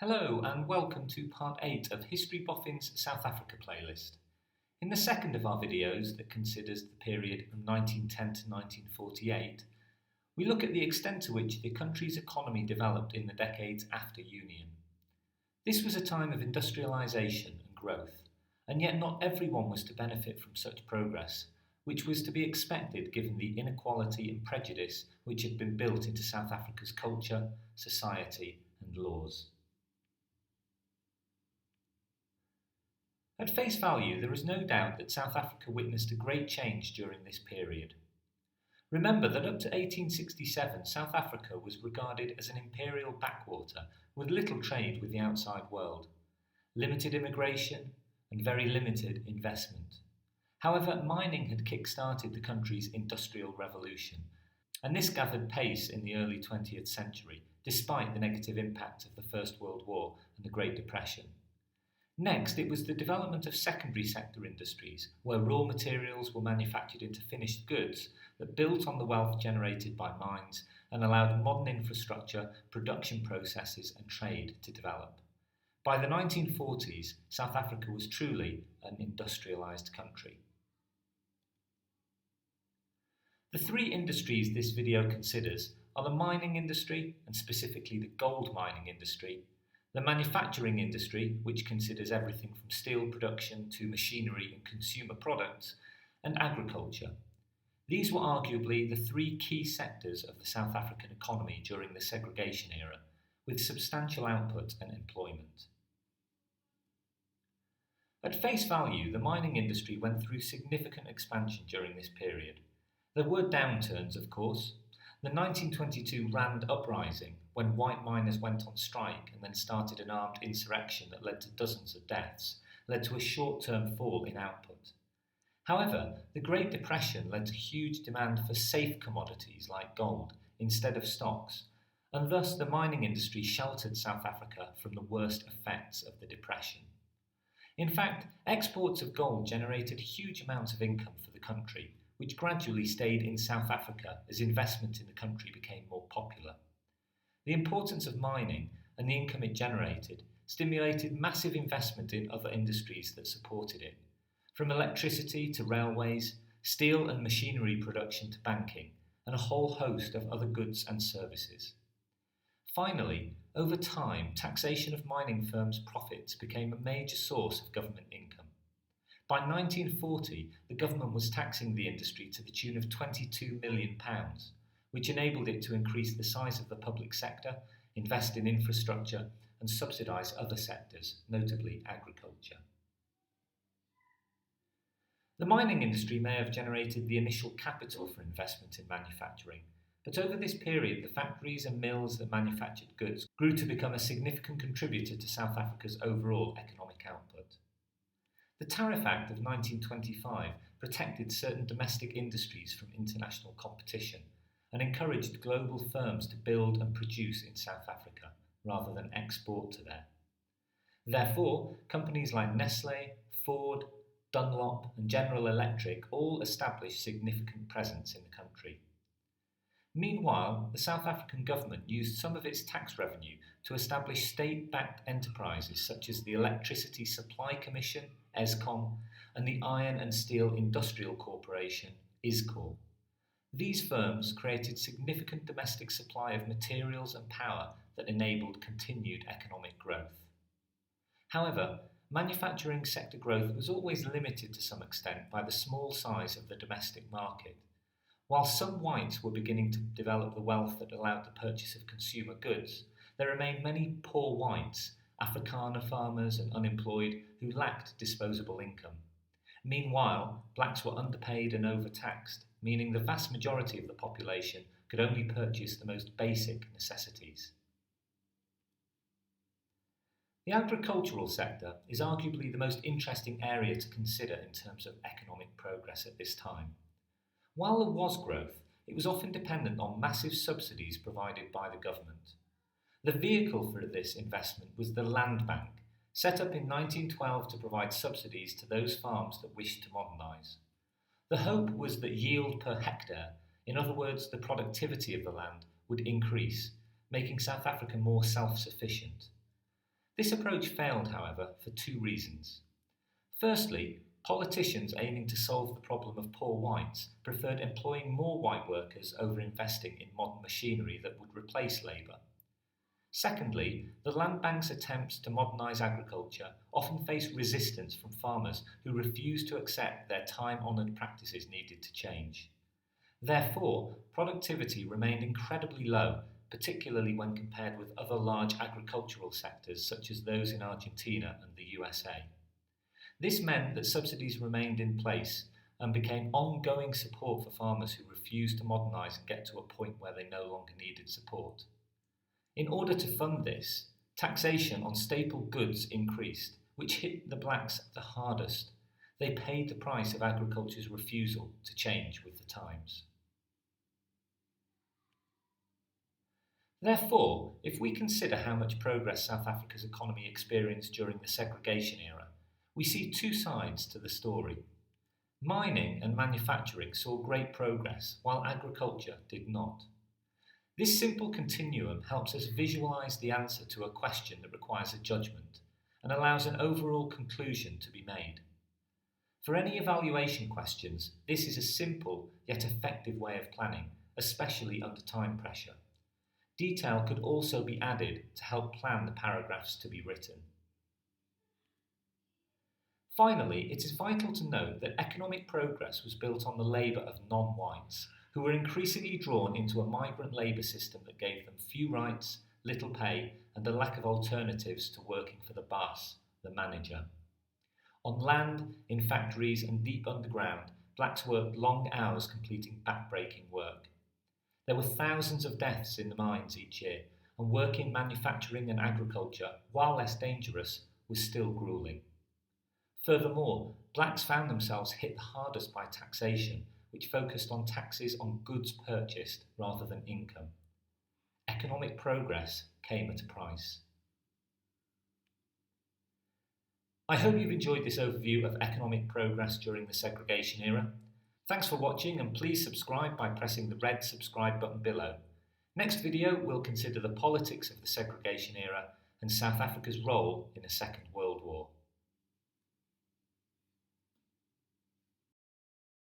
Hello and welcome to part 8 of History Boffin's South Africa playlist. In the second of our videos that considers the period from 1910 to 1948, we look at the extent to which the country's economy developed in the decades after Union. This was a time of industrialisation and growth, and yet not everyone was to benefit from such progress, which was to be expected given the inequality and prejudice which had been built into South Africa's culture, society and laws. At face value, there is no doubt that South Africa witnessed a great change during this period. Remember that up to 1867, South Africa was regarded as an imperial backwater with little trade with the outside world, limited immigration, and very limited investment. However, mining had kick-started the country's industrial revolution, and this gathered pace in the early 20th century, despite the negative impact of the First World War and the Great Depression. Next, it was the development of secondary sector industries, where raw materials were manufactured into finished goods that built on the wealth generated by mines and allowed modern infrastructure, production processes and trade to develop. By the 1940s, South Africa was truly an industrialised country. The three industries this video considers are the mining industry, and specifically the gold mining industry, the manufacturing industry, which considers everything from steel production to machinery and consumer products, and agriculture. These were arguably the three key sectors of the South African economy during the segregation era, with substantial output and employment. At face value, the mining industry went through significant expansion during this period. There were downturns, of course. The 1922 Rand Uprising, when white miners went on strike and then started an armed insurrection that led to dozens of deaths, led to a short-term fall in output. However, the Great Depression led to huge demand for safe commodities like gold instead of stocks, and thus the mining industry sheltered South Africa from the worst effects of the Depression. In fact, exports of gold generated huge amounts of income for the country, which gradually stayed in South Africa as investment in the country became more popular. The importance of mining and the income it generated stimulated massive investment in other industries that supported it, from electricity to railways, steel and machinery production to banking, and a whole host of other goods and services. Finally, over time, taxation of mining firms' profits became a major source of government income. By 1940, the government was taxing the industry to the tune of £22 million, which enabled it to increase the size of the public sector, invest in infrastructure, and subsidise other sectors, notably agriculture. The mining industry may have generated the initial capital for investment in manufacturing, but over this period, the factories and mills that manufactured goods grew to become a significant contributor to South Africa's overall economic output. The Tariff Act of 1925 protected certain domestic industries from international competition and encouraged global firms to build and produce in South Africa rather than export to there. Therefore, companies like Nestlé, Ford, Dunlop and General Electric all established significant presence in the country. Meanwhile, the South African government used some of its tax revenue to establish state-backed enterprises such as the Electricity Supply Commission, Eskom, and the Iron and Steel Industrial Corporation, ISCOR. These firms created significant domestic supply of materials and power that enabled continued economic growth. However, manufacturing sector growth was always limited to some extent by the small size of the domestic market. While some whites were beginning to develop the wealth that allowed the purchase of consumer goods, there remained many poor whites, Afrikaner farmers and unemployed who lacked disposable income. Meanwhile, blacks were underpaid and overtaxed, meaning the vast majority of the population could only purchase the most basic necessities. The agricultural sector is arguably the most interesting area to consider in terms of economic progress at this time. While there was growth, it was often dependent on massive subsidies provided by the government. The vehicle for this investment was the Land Bank, set up in 1912 to provide subsidies to those farms that wished to modernise. The hope was that yield per hectare, in other words the productivity of the land, would increase, making South Africa more self-sufficient. This approach failed, however, for two reasons. Firstly, politicians aiming to solve the problem of poor whites preferred employing more white workers over investing in modern machinery that would replace labour. Secondly, the land bank's attempts to modernise agriculture often faced resistance from farmers who refused to accept their time-honoured practices needed to change. Therefore, productivity remained incredibly low, particularly when compared with other large agricultural sectors such as those in Argentina and the USA. This meant that subsidies remained in place and became ongoing support for farmers who refused to modernise and get to a point where they no longer needed support. In order to fund this, taxation on staple goods increased, which hit the blacks the hardest. They paid the price of agriculture's refusal to change with the times. Therefore, if we consider how much progress South Africa's economy experienced during the segregation era, we see two sides to the story. Mining and manufacturing saw great progress, while agriculture did not. This simple continuum helps us visualise the answer to a question that requires a judgment and allows an overall conclusion to be made. For any evaluation questions, this is a simple yet effective way of planning, especially under time pressure. Detail could also be added to help plan the paragraphs to be written. Finally, it is vital to note that economic progress was built on the labour of non-whites, who were increasingly drawn into a migrant labour system that gave them few rights, little pay, and a lack of alternatives to working for the boss, the manager. On land, in factories, and deep underground, blacks worked long hours completing back-breaking work. There were thousands of deaths in the mines each year, and work in manufacturing and agriculture, while less dangerous, was still gruelling. Furthermore, blacks found themselves hit the hardest by taxation, which focused on taxes on goods purchased rather than income. Economic progress came at a price. I hope you've enjoyed this overview of economic progress during the segregation era. Thanks for watching, and please subscribe by pressing the red subscribe button below. Next video we'll consider the politics of the segregation era and South Africa's role in the Second World War.